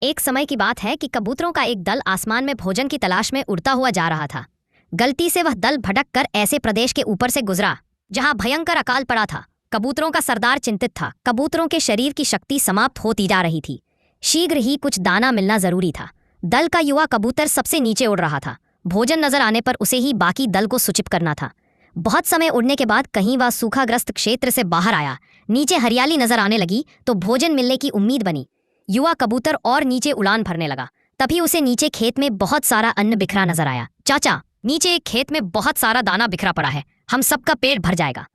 एक समय की बात है कि कबूतरों का एक दल आसमान में भोजन की तलाश में उड़ता हुआ जा रहा था। गलती से वह दल भटक कर ऐसे प्रदेश के ऊपर से गुजरा जहां भयंकर अकाल पड़ा था। कबूतरों का सरदार चिंतित था। कबूतरों के शरीर की शक्ति समाप्त होती जा रही थी। शीघ्र ही कुछ दाना मिलना जरूरी था। दल का युवा कबूतर सबसे नीचे उड़ रहा था। भोजन नजर आने पर उसे ही बाकी दल को सूचित करना था। बहुत समय उड़ने के बाद कहीं वह सूखाग्रस्त क्षेत्र से बाहर आया। नीचे हरियाली नजर आने लगी तो भोजन मिलने की उम्मीद बनी। युवा कबूतर और नीचे उड़ान भरने लगा। तभी उसे नीचे खेत में बहुत सारा अन्न बिखरा नजर आया। चाचा, नीचे एक खेत में बहुत सारा दाना बिखरा पड़ा है, हम सबका पेट भर जाएगा।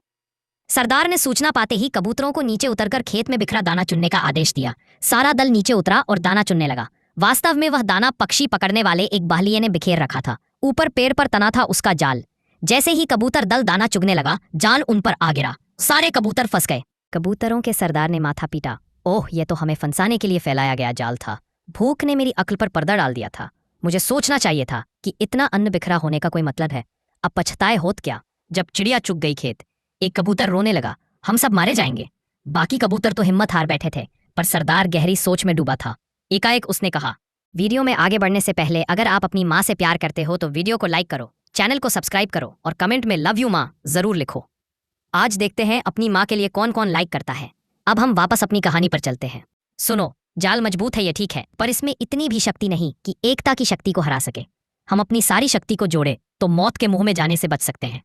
सरदार ने सूचना पाते ही कबूतरों को नीचे उतरकर खेत में बिखरा दाना चुनने का आदेश दिया। सारा दल नीचे उतरा और दाना चुनने लगा। वास्तव में वह दाना पक्षी पकड़ने वाले एक बाहलिये ने बिखेर रखा था। ऊपर पेड़ पर तना था उसका जाल। जैसे ही कबूतर दल दाना चुगने लगा, जाल उन पर आ गिरा। सारे कबूतर फंस गए। कबूतरों के सरदार ने माथा पीटा। ओह, यह तो हमें फंसाने के लिए फैलाया गया जाल था। भूख ने मेरी अक्ल पर पर्दा डाल दिया था। मुझे सोचना चाहिए था कि इतना अन्न बिखरा होने का कोई मतलब है। अब पछताए होत क्या। जब चिड़िया चुग गई खेत, एक कबूतर रोने लगा, हम सब मारे जाएंगे। बाकी कबूतर तो हिम्मत हार बैठे थे, पर सरदार गहरी सोच में डूबा था। एकाएक उसने कहा, वीडियो में आगे बढ़ने से पहले अगर आप अपनी माँ से प्यार करते हो तो वीडियो को लाइक करो, चैनल को सब्सक्राइब करो और कमेंट में लव यू माँ जरूर लिखो। आज देखते हैं अपनी माँ के लिए कौन कौन लाइक करता है। अब हम वापस अपनी कहानी पर चलते हैं। सुनो, जाल मजबूत है ये ठीक है, पर इसमें इतनी भी शक्ति नहीं कि एकता की शक्ति को हरा सके। हम अपनी सारी शक्ति को जोड़े तो मौत के मुंह में जाने से बच सकते हैं।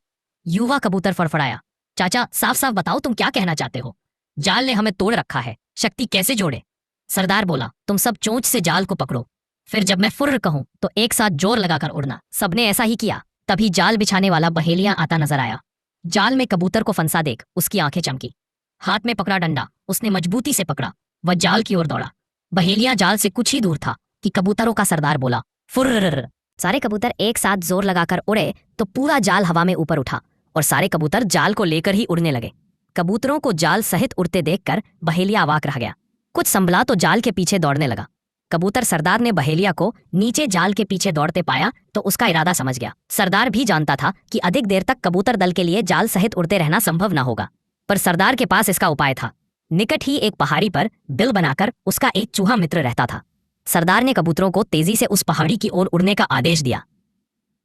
युवा कबूतर फड़फड़ाया, चाचा साफ साफ बताओ तुम क्या कहना चाहते हो। जाल ने हमें तोड़ रखा है, शक्ति कैसे जोड़े। सरदार बोला, तुम सब चोंच से जाल को पकड़ो, फिर जब मैं फुर्र कहूं तो एक साथ जोर लगाकर उड़ना। सबने ऐसा ही किया। तभी जाल बिछाने वाला बहेलिया आता नजर आया। जाल में कबूतर को फंसा देख उसकी आंखें चमकी। हाथ में पकड़ा डंडा उसने मजबूती से पकड़ा। वह जाल की ओर दौड़ा। बहेलिया जाल से कुछ ही दूर था कि कबूतरों का सरदार बोला, फुर्र। सारे कबूतर एक साथ जोर लगाकर उड़े तो पूरा जाल हवा में ऊपर उठा और सारे कबूतर जाल को लेकर ही उड़ने लगे। कबूतरों को जाल सहित उड़ते देखकर बहेलिया अवाक रह गया। कुछ संभला तो जाल के पीछे दौड़ने लगा। कबूतर सरदार ने बहेलिया को नीचे जाल के पीछे दौड़ते पाया तो उसका इरादा समझ गया। सरदार भी जानता था कि अधिक देर तक कबूतर दल के लिए जाल सहित उड़ते रहना संभव न होगा, पर सरदार के पास इसका उपाय था। निकट ही एक पहाड़ी पर बिल बनाकर उसका एक चूहा मित्र रहता था। सरदार ने कबूतरों को तेजी से उस पहाड़ी की ओर उड़ने का आदेश दिया।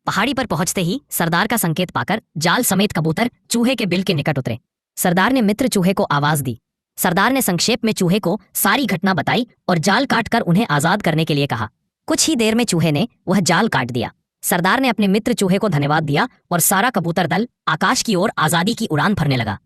पहाड़ी पर पहुंचते ही सरदार का संकेत पाकर जाल समेत कबूतर चूहे के बिल के निकट उतरे। सरदार ने मित्र चूहे को आवाज दी। सरदार ने संक्षेप में चूहे को सारी घटना बताई और जाल काटकर उन्हें आजाद करने के लिए कहा। कुछ ही देर में चूहे ने वह जाल काट दिया। सरदार ने अपने मित्र चूहे को धन्यवाद दिया और सारा कबूतर दल आकाश की ओर आजादी की उड़ान भरने लगा।